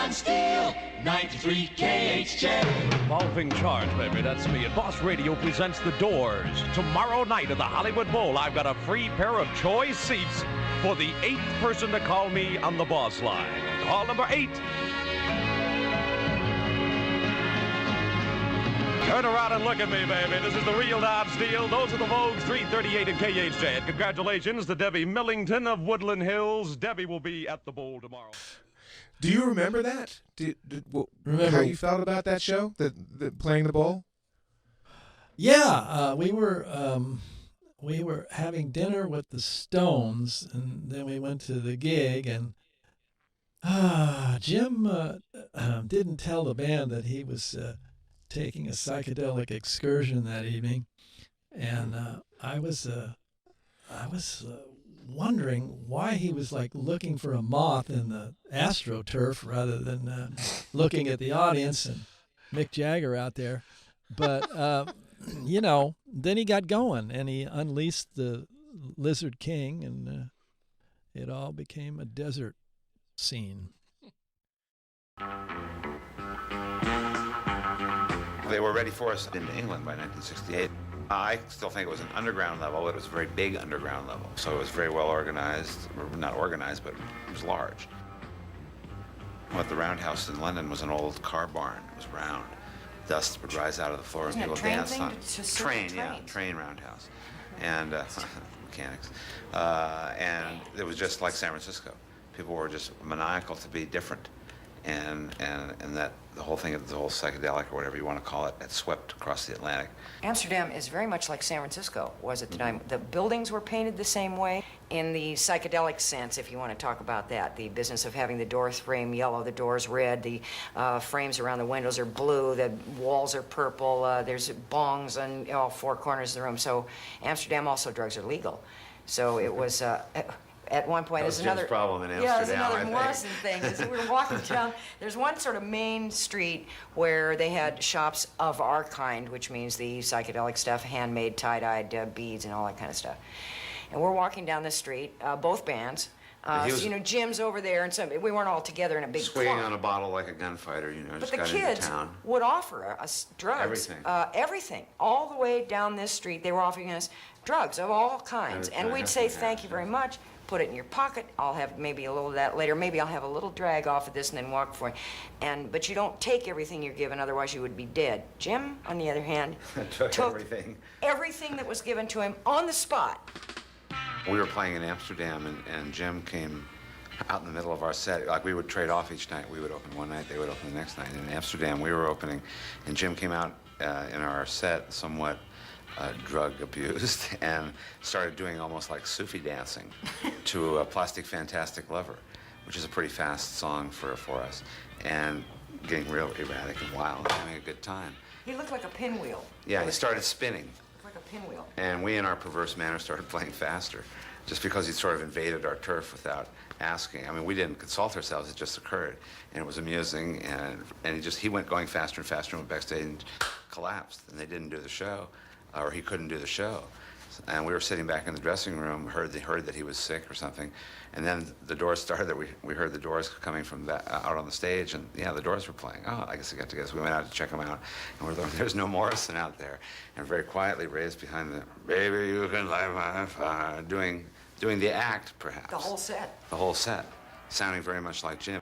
on steel. 93 KHJ. Revolving charge, baby, that's me. And Boss Radio presents The Doors. Tomorrow night at the Hollywood Bowl, I've got a free pair of choice seats for the 8th person to call me on the Boss line. Call number 8. Turn around and look at me, baby. This is the real Don Steele. Those are the Vogues 338 and KHJ. And congratulations to Debbie Millington of Woodland Hills. Debbie will be at the bowl tomorrow. Do you remember that? Remember how you felt about that show, playing the bowl? Yeah, we were having dinner with the Stones, and then we went to the gig, and Jim didn't tell the band that he was taking a psychedelic excursion that evening, and I was wondering why he was like looking for a moth in the AstroTurf rather than looking at the audience and Mick Jagger out there. But, then he got going and he unleashed the Lizard King, and it all became a desert scene. They were ready for us in England by 1968. I still think it was an underground level. It was a very big underground level. So it was very well organized, or not organized, but it was large. What the Roundhouse in London was an old car barn. It was round. Dust would rise out of the floor and people danced on it. Train roundhouse. And mechanics. And it was just like San Francisco. People were just maniacal to be different. And that the whole thing, the whole psychedelic or whatever you want to call it, had swept across the Atlantic. Amsterdam is very much like San Francisco was at the time. The buildings were painted the same way. In the psychedelic sense, if you want to talk about that, the business of having the door frame yellow, the doors red, the frames around the windows are blue, the walls are purple, there's bongs on all four corners of the room. So Amsterdam also, drugs are legal. So it was... at one point, there's another problem in Amsterdam. Yeah, there's another Morrison thing. We were walking down. There's one sort of main street where they had shops of our kind, which means the psychedelic stuff, handmade tie-dyed beads and all that kind of stuff. And we're walking down the street, both bands. Jim's over there, and we weren't all together in a big swinging clump. on a bottle like a gunfighter, But just the got kids into town. would offer us drugs. Everything. All the way down this street, they were offering us drugs of all kinds. And we'd say, thank you very much. Put it in your pocket. I'll have maybe a little of that later. Maybe I'll have a little drag off of this and then walk for it. But you don't take everything you're given, otherwise you would be dead. Jim, on the other hand, took everything. Everything that was given to him on the spot. We were playing in Amsterdam, and Jim came out in the middle of our set. Like, we would trade off each night. We would open one night, they would open the next night. In Amsterdam, we were opening, and Jim came out in our set somewhat drug abused and started doing almost like Sufi dancing to Plastic Fantastic Lover, which is a pretty fast song for us, and getting real erratic and wild and having a good time. He looked like a pinwheel. Yeah, he started spinning. Like a pinwheel. And we, in our perverse manner, started playing faster, just because he sort of invaded our turf without asking. I mean, we didn't consult ourselves, it just occurred. And it was amusing, and he went going faster and faster, and went backstage and collapsed, and they didn't do the show. Or he couldn't do the show. And we were sitting back in the dressing room, heard that he was sick or something, and then the doors started. We heard the Doors coming from out on the stage, and yeah, the Doors were playing. Oh, I guess they got together. So we went out to check them out, and we're there's no Morrison out there. And very quietly raised behind the, baby, you can light my fire, doing the act, perhaps. The whole set. The whole set, sounding very much like Jim.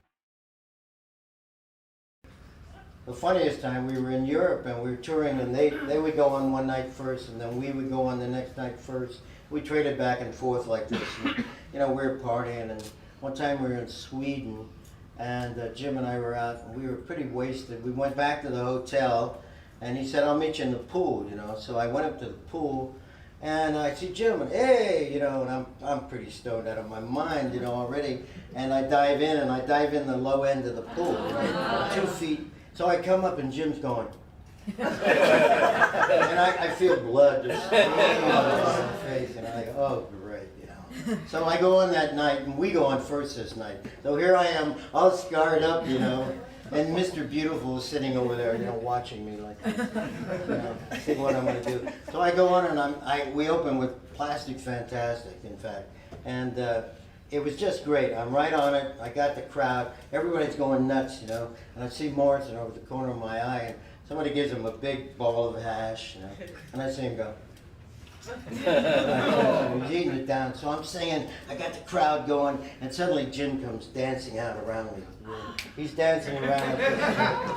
The funniest time, we were in Europe and we were touring, and they would go on one night first, and then we would go on the next night first. We traded back and forth like this. And, we were partying, and one time we were in Sweden, and Jim and I were out, and we were pretty wasted. We went back to the hotel, and he said, I'll meet you in the pool, So I went up to the pool, and I see Jim, and hey, and I'm pretty stoned out of my mind, already. And I dive in the low end of the pool, right? 2 feet. So I come up and Jim's going. And I feel blood just streaming on my face, and I go, oh, great, So I go on that night, and we go on first this night. So here I am, all scarred up, and Mr. Beautiful is sitting over there, watching me like, see what I'm going to do. So I go on, and we open with Plastic Fantastic, in fact. And it was just great. I'm right on it. I got the crowd. Everybody's going nuts, you know. And I see Morrison over the corner of my eye, and somebody gives him a big ball of hash, you know. And I see him go. He's eating it down. So I'm singing. I got the crowd going, and suddenly Jim comes dancing out around me. He's dancing around.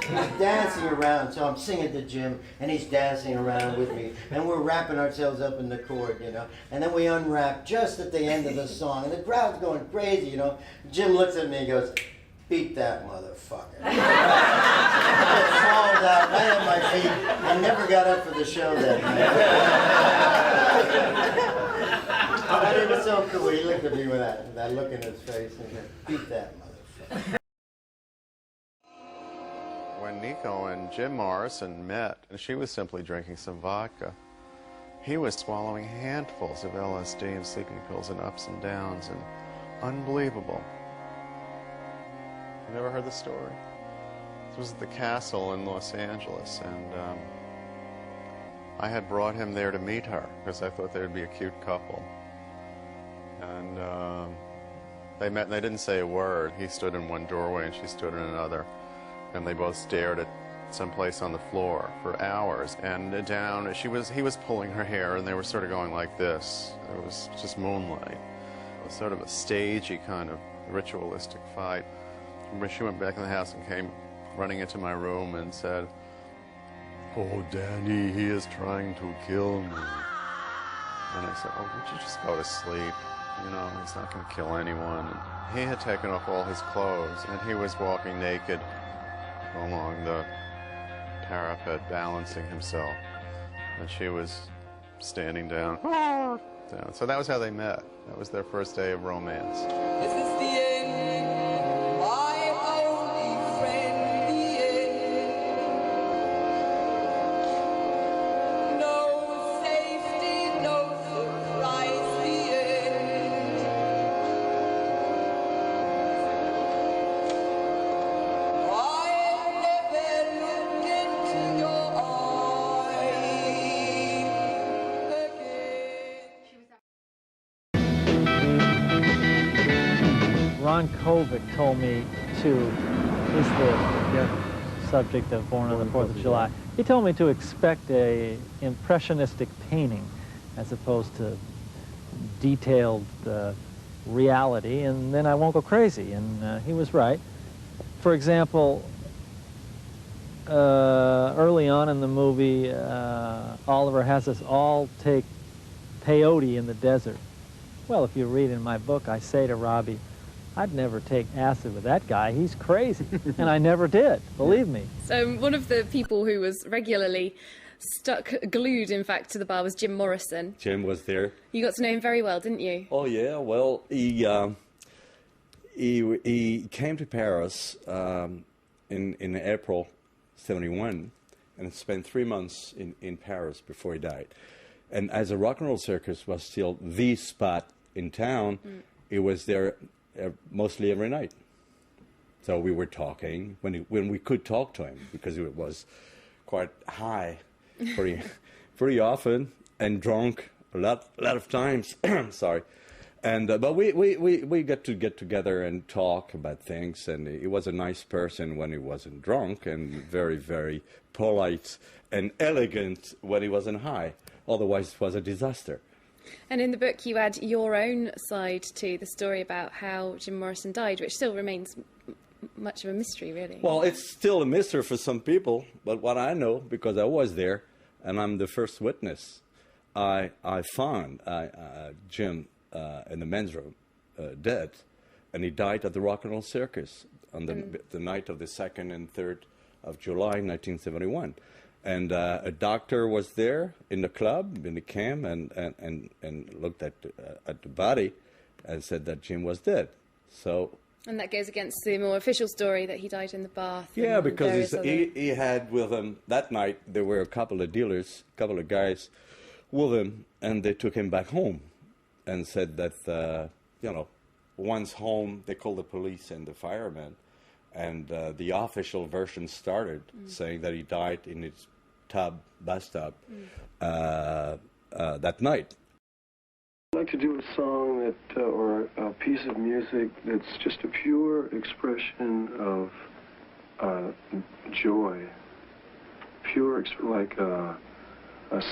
He's dancing around. So I'm singing to Jim, and he's dancing around with me, and we're wrapping ourselves up in the chord, you know. And then we unwrap just at the end of the song, and the crowd's going crazy, you know. Jim looks at me and goes, "Beat that motherfucker." I falls out right at my feet. I never got up for the show that night. But it was so cool. He looked at me with that look in his face and said, "Beat that motherfucker." When Nico and Jim Morrison met, and she was simply drinking some vodka, he was swallowing handfuls of LSD and sleeping pills and ups and downs, and unbelievable. You never heard the story? This was at the castle in Los Angeles, and I had brought him there to meet her because I thought they would be a cute couple. And they met and they didn't say a word. He stood in one doorway and she stood in another, and they both stared at someplace on the floor for hours. And down, he was pulling her hair, and they were sort of going like this. It was just moonlight. It was sort of a stagey kind of ritualistic fight. She went back in the house and came running into my room and said, "Oh, Danny, he is trying to kill me." And I said, "Oh, would you just go to sleep? You know, he's not going to kill anyone." And he had taken off all his clothes, and he was walking naked along the parapet, balancing himself. And she was standing down. So that was how they met. That was their first day of romance. Is this the end? My only friend, the end. No safety, no surprise, the end. I've never looked into your Ron Kovic told me he's the subject of Born on the 4th of July. He told me to expect a impressionistic painting as opposed to detailed reality, and then I won't go crazy, and he was right. For example, early on in the movie, Oliver has us all take peyote in the desert. Well, if you read in my book, I say to Robbie, "I'd never take acid with that guy. He's crazy." And I never did, believe me. So one of the people who was regularly glued, in fact, to the bar was Jim Morrison. Jim was there. You got to know him very well, didn't you? Oh, yeah. Well, he came to Paris in April '71 and spent 3 months in Paris before he died. And as a rock and roll circus was still the spot in town, he was there mostly every night. So we were talking when we could talk to him, because it was quite high pretty often, and drunk a lot of times. Sorry. And but we got to get together and talk about things, and he was a nice person when he wasn't drunk, and very, very polite and elegant when he wasn't high. Otherwise it was a disaster. And in the book you add your own side to the story about how Jim Morrison died, which still remains much of a mystery, really. Well, it's still a mystery for some people, but what I know, because I was there, and I'm the first witness, I found Jim in the men's room, dead, and he died at the Rock and Roll Circus on the night of the 2nd and 3rd of July, 1971. And a doctor was there in the club, in the camp, and looked at the body and said that Jim was dead. So. And that goes against the more official story that he died in the bath. Yeah, because he had with him that night, there were a couple of dealers, a couple of guys with him, and they took him back home and said that, once home, they called the police and the firemen. And the official version started saying that he died in his bathtub that night. I like to do a song that, or a piece of music that's just a pure expression of joy, pure, like a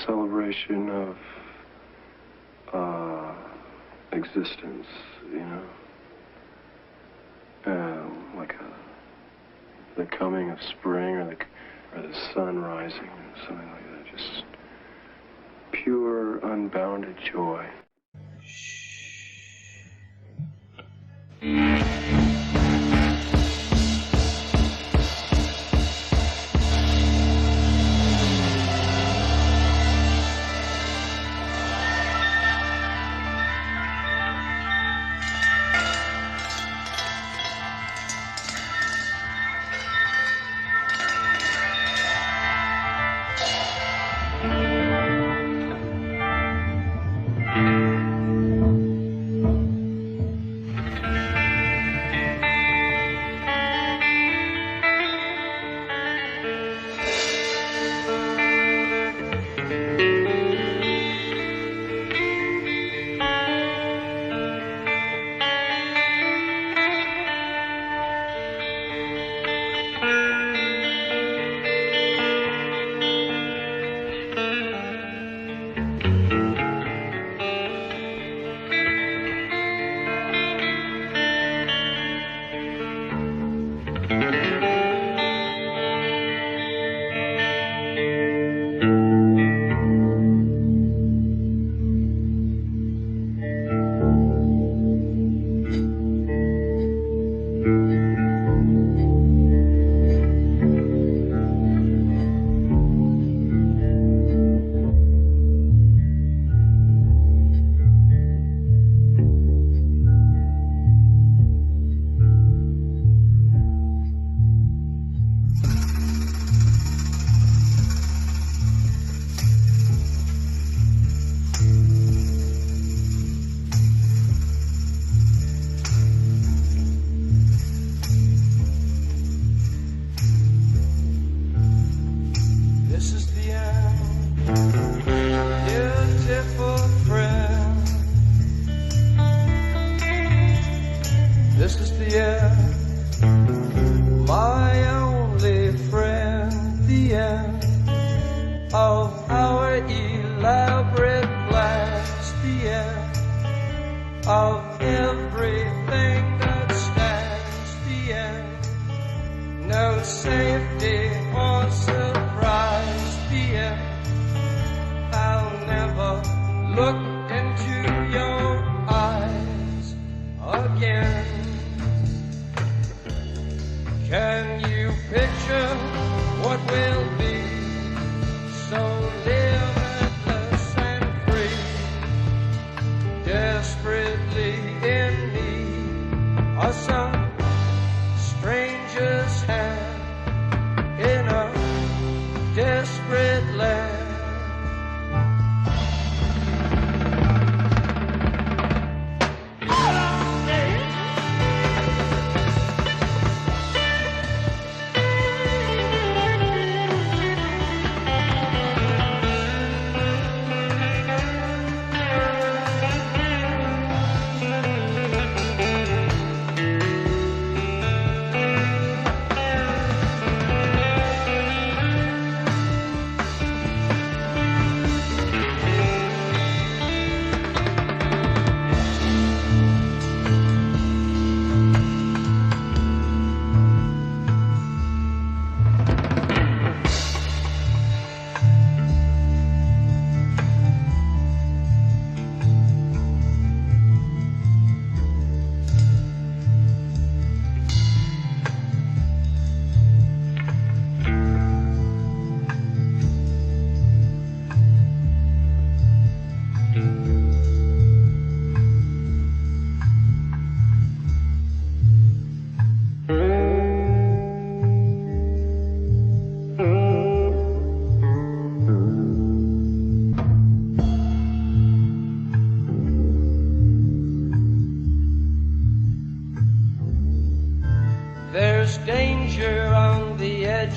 celebration of existence, you know, like the coming of spring or the sun rising or something like that. Just pure, unbounded joy.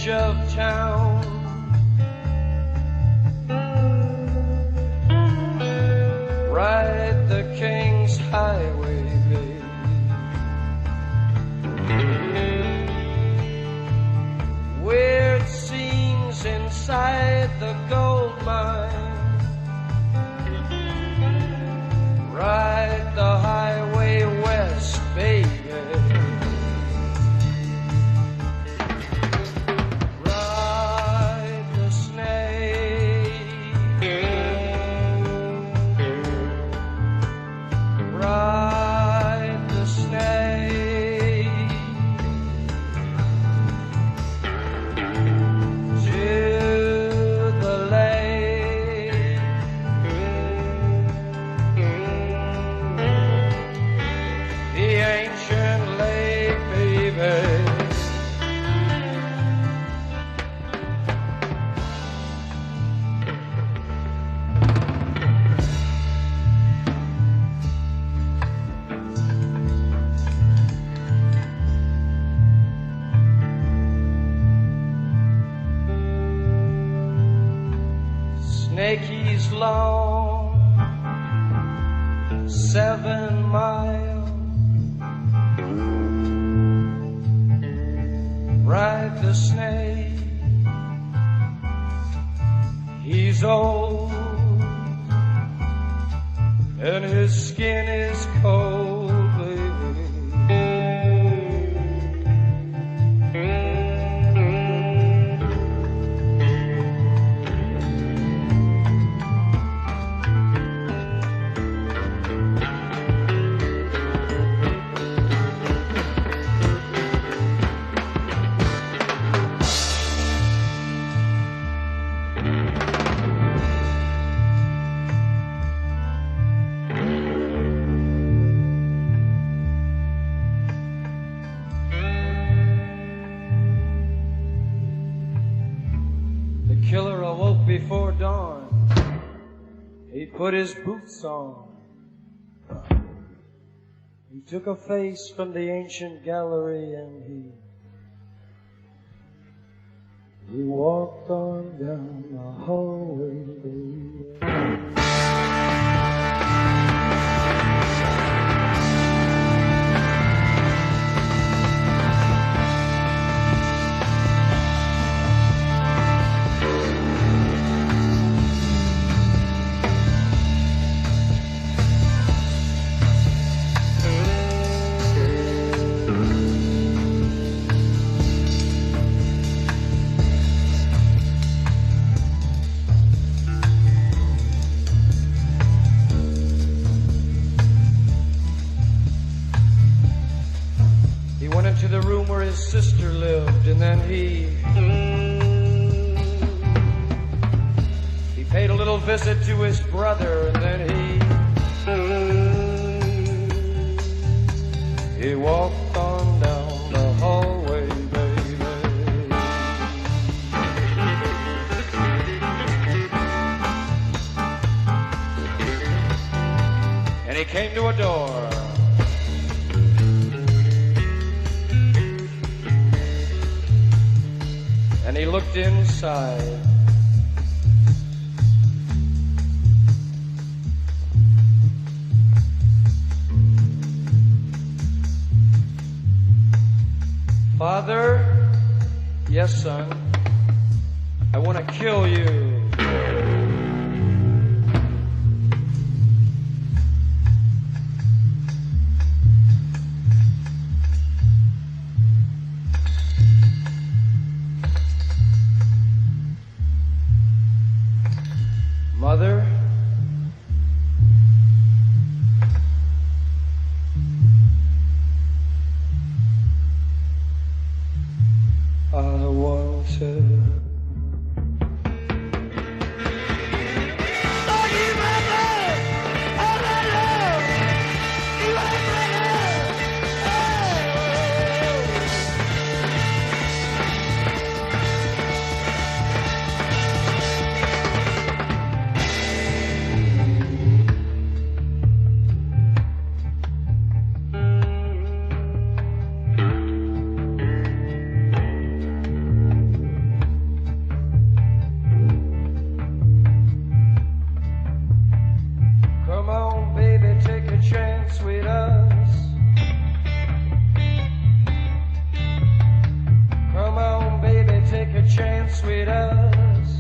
Of town, ride the beside the gold mine. Ride the highway west, baby. Ride the snake. Ride the snake to the lake. The ancient lake, baby. Snakey's long, 7 miles. Ride the snake. He's old and his skin is cold, baby. The killer awoke before dawn. He put his boots on. He took a face from the ancient gallery and he walked on down the hallway. He went into the room where his sister lived, and then he paid a little visit to his brother, and then he walked on down the hallway, baby. And he came to a door. And he looked inside. Father, yes, son, I want to kill you. Mother, I want to. Come on, baby, take a chance with us. Come on, baby, take a chance with us.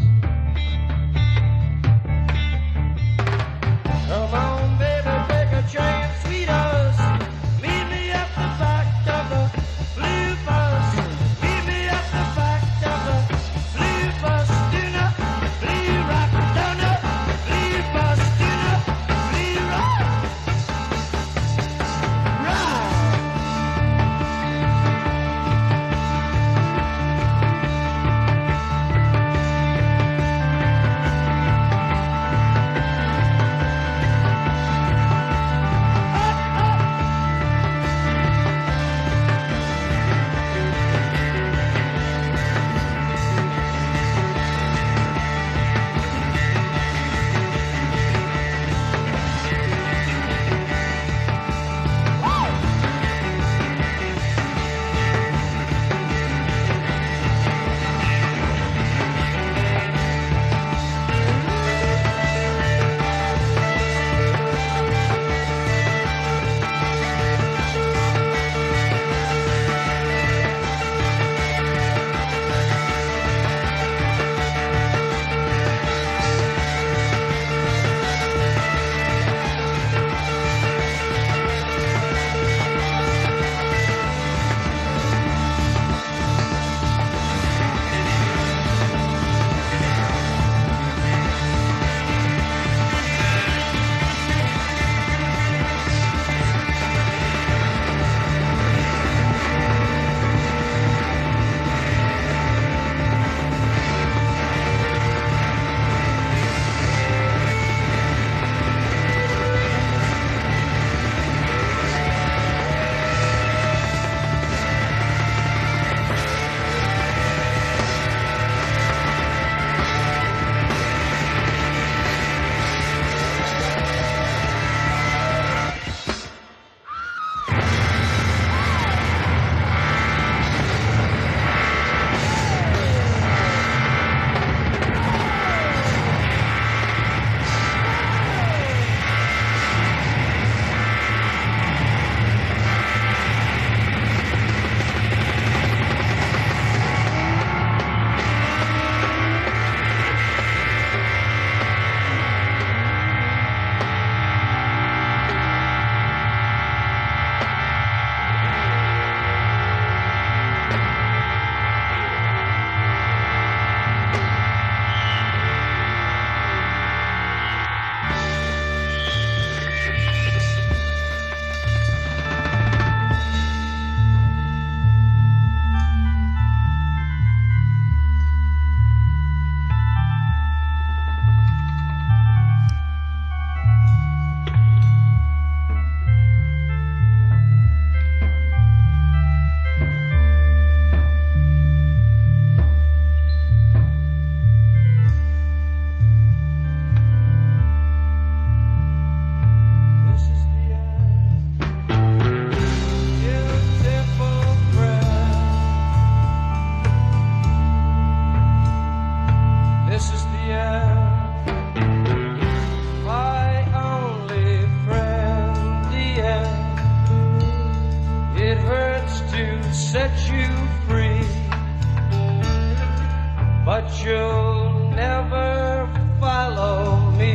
you'll never follow me.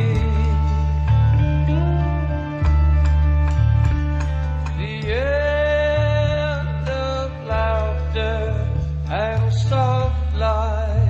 The end of laughter and soft light.